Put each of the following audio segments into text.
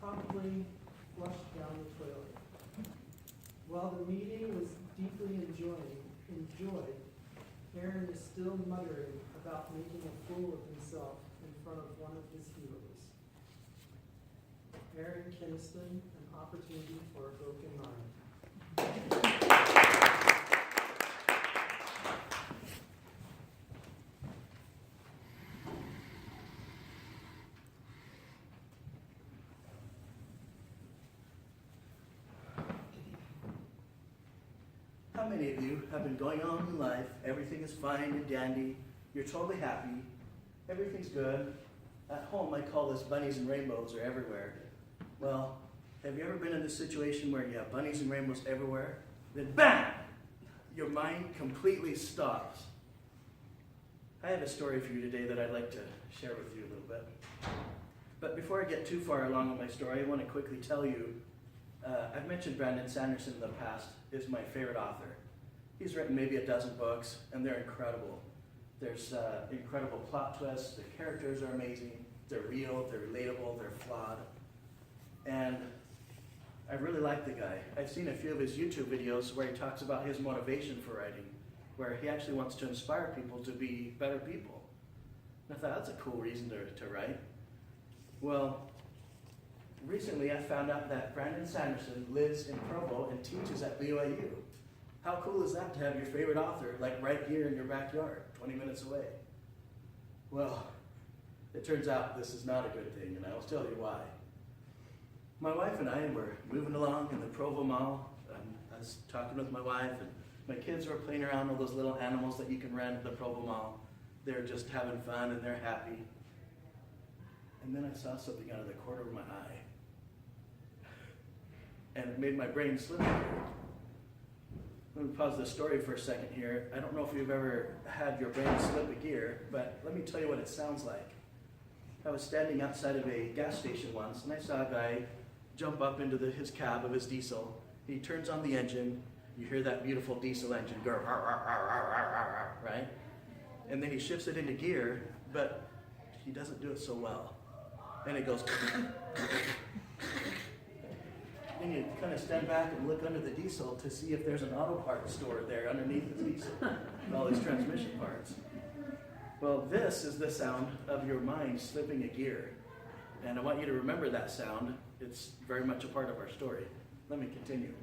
promptly flushed down the toilet. While the meeting was deeply enjoyed, Aaron is still muttering about making a fool of himself in front of one of his heroes. Aaron Kinniston, An Opportunity for a Broken Mind. How many of you have been going on in life, everything is fine and dandy, you're totally happy, everything's good. At home I call this bunnies and rainbows are everywhere. Well, have you ever been in this situation where you have bunnies and rainbows everywhere? Then BAM! Your mind completely stops. I have a story for you today that I'd like to share with you a little bit. But before I get too far along with my story, I want to quickly tell you, I've mentioned Brandon Sanderson in the past, is my favorite author. He's written maybe a dozen books, and they're incredible. There's incredible plot twists, the characters are amazing, they're real, they're relatable, they're flawed. And I really like the guy. I've seen a few of his YouTube videos where he talks about his motivation for writing, where he actually wants to inspire people to be better people. And I thought, that's a cool reason to write. Well, recently I found out that Brandon Sanderson lives in Provo and teaches at BYU. How cool is that to have your favorite author like right here in your backyard, 20 minutes away? Well, it turns out this is not a good thing, and I will tell you why. My wife and I were moving along in the Provo Mall. I was talking with my wife, and my kids were playing around with those little animals that you can rent at the Provo Mall. They're just having fun and they're happy. And then I saw something out of the corner of my eye. And it made my brain slip here. Let me pause the story for a second here. I don't know if you've ever had your brain slip a gear, but let me tell you what it sounds like. I was standing outside of a gas station once, and I saw a guy jump up into his cab of his diesel. He turns on the engine. You hear that beautiful diesel engine go, right? And then he shifts it into gear, but he doesn't do it so well. And it goes, and you kind of stand back and look under the diesel to see if there's an auto parts store there underneath the diesel, with all these transmission parts. Well, this is the sound of your mind slipping a gear. And I want you to remember that sound. It's very much a part of our story. Let me continue.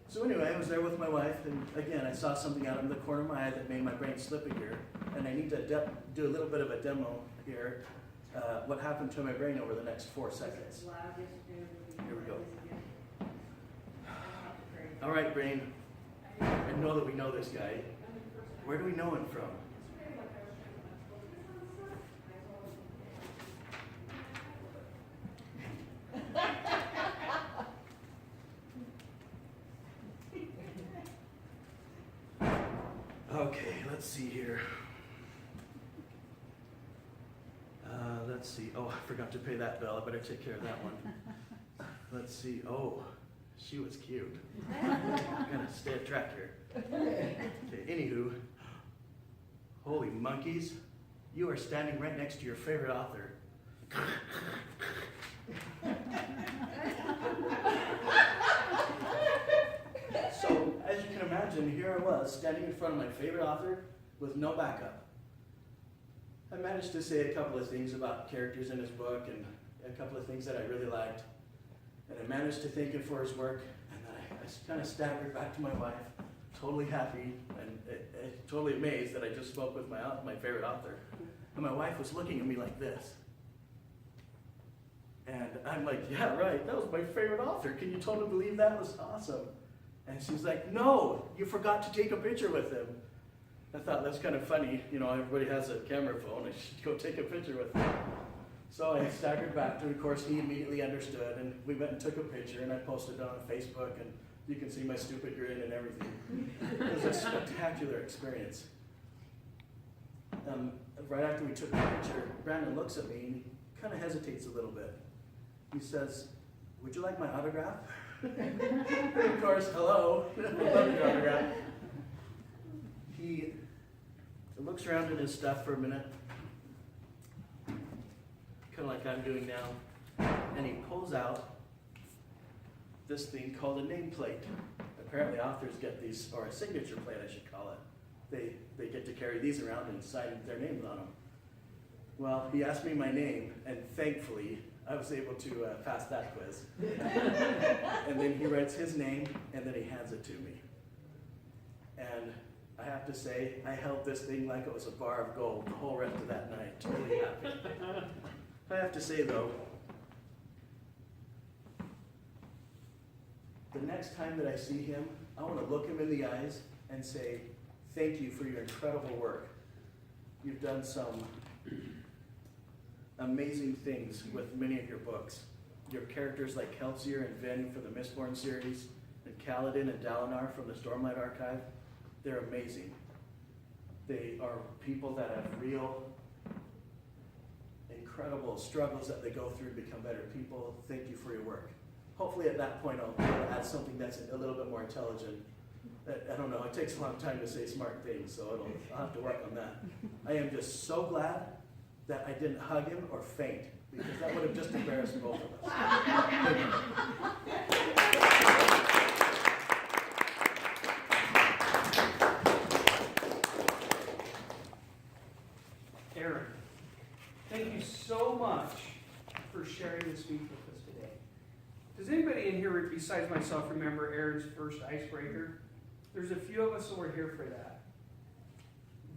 So anyway, I was there with my wife, and again, I saw something out of the corner of my eye that made my brain slip a gear. And I need to do a little bit of a demo here. What happened to my brain over the next 4 seconds. Here we go. All right, brain. I know that we know this guy. Where do we know him from? Okay, let's see here. Let's see. Oh, I forgot to pay that bill. I better take care of that one. Let's see. Oh, she was cute. Gotta stay a track here. Okay, anywho. Holy monkeys. You are standing right next to your favorite author. So, as you can imagine, here I was, standing in front of my favorite author with no backup. I managed to say a couple of things about characters in his book and a couple of things that I really liked. And I managed to thank him for his work, and I kind of staggered back to my wife, totally happy and totally amazed that I just spoke with my favorite author. And my wife was looking at me like this. And I'm like, yeah, right, that was my favorite author. Can you totally believe that? It was awesome. And she's like, no, you forgot to take a picture with him. I thought that's kind of funny, you know, everybody has a camera phone, I should go take a picture with him. So I staggered back to, of course, he immediately understood, and we went and took a picture, and I posted it on Facebook, and you can see my stupid grin and everything. It was a spectacular experience. Right after we took the picture, Brandon looks at me, and he kind of hesitates a little bit. He says, would you like my autograph? Of course, hello, I love your autograph. He looks around at his stuff for a minute, kind of like I'm doing now, and he pulls out this thing called a nameplate. Apparently authors get these, or a signature plate I should call it. They get to carry these around and sign their names on them. Well, he asked me my name, and thankfully I was able to pass that quiz. And then he writes his name, and then he hands it to me. And I have to say, I held this thing like it was a bar of gold the whole rest of that night. Totally happy. I have to say though, the next time that I see him, I want to look him in the eyes and say, thank you for your incredible work. You've done some amazing things with many of your books. Your characters like Kelsier and Vin for the Mistborn series, and Kaladin and Dalinar from the Stormlight Archive, they're amazing. They are people that have real, incredible struggles that they go through to become better people. Thank you for your work. Hopefully at that point I'll add something that's a little bit more intelligent. I don't know, it takes a long time to say smart things, so I'll have to work on that. I am just so glad that I didn't hug him or faint, because that would have just embarrassed both of us. Aaron, thank you so much for sharing this speech with us today. Does anybody in here, besides myself, remember Aaron's first icebreaker? There's a few of us who were here for that.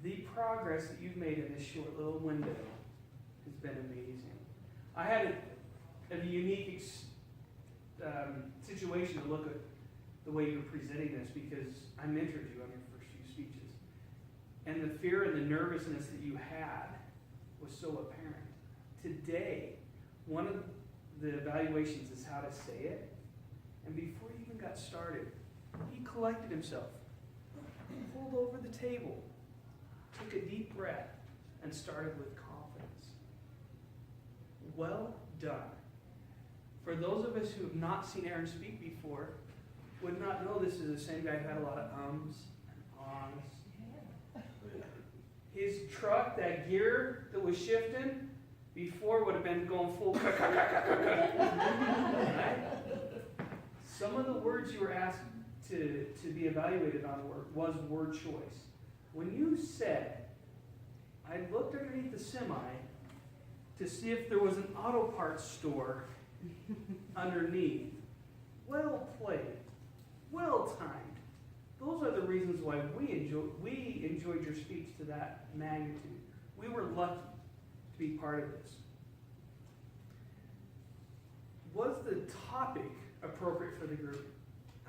The progress that you've made in this short little window has been amazing. I had a unique situation to look at the way you're presenting this, because I mentored you on your first few speeches. And the fear and the nervousness that you had was so apparent. Today, one of the evaluations is how to say it. And before you even got started, he collected himself, pulled over the table, took a deep breath, and started with confidence. Well done. For those of us who have not seen Aaron speak before, would not know this is the same guy who had a lot of ums and ahs. His truck, that gear that was shifting, before would have been going full. Right? Some of the words you were asked to be evaluated on was word choice. When you said, I looked underneath the semi to see if there was an auto parts store underneath. Well played. Well timed. Those are the reasons why we enjoyed your speech to that magnitude. We were lucky to be part of this. Was the topic appropriate for the group?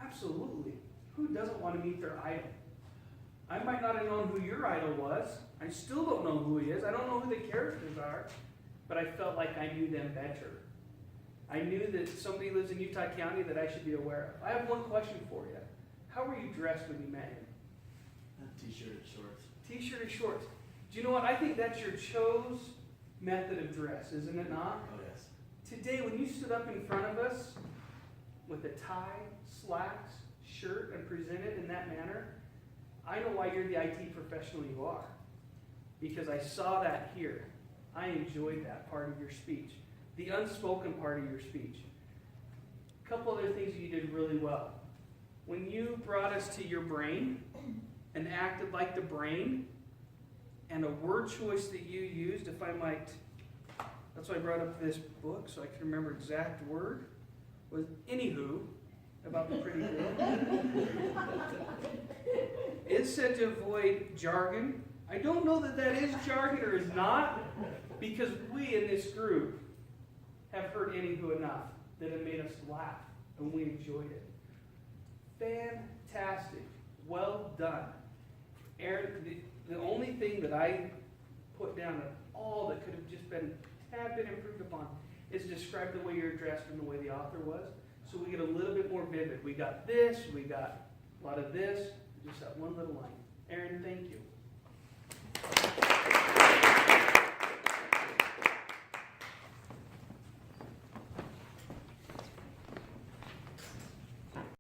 Absolutely. Who doesn't want to meet their idol? I might not have known who your idol was. I still don't know who he is. I don't know who the characters are. But I felt like I knew them better. I knew that somebody lives in Utah County that I should be aware of. I have one question for you. How were you dressed when you met him? T-shirt and shorts. T-shirt and shorts. Do you know what? I think that's your chose method of dress, isn't it not? Oh, yes. Today, when you stood up in front of us with a tie, slacks, shirt, and presented in that manner, I know why you're the IT professional you are. Because I saw that here. I enjoyed that part of your speech. The unspoken part of your speech. A couple other things you did really well. When you brought us to your brain and acted like the brain, and a word choice that you used, if I might, that's why I brought up this book, so I can remember exact word, was anywho, about the pretty girl. It said to avoid jargon. I don't know that that is jargon or is not, because we in this group have heard anywho enough that it made us laugh, and we enjoyed it. Fantastic. Well done. Aaron, the only thing that I put down of all that could have just been a tad bit improved upon is describe the way you're dressed and the way the author was. So we get a little bit more vivid. We got this, we got a lot of this, just that one little line. Aaron, thank you.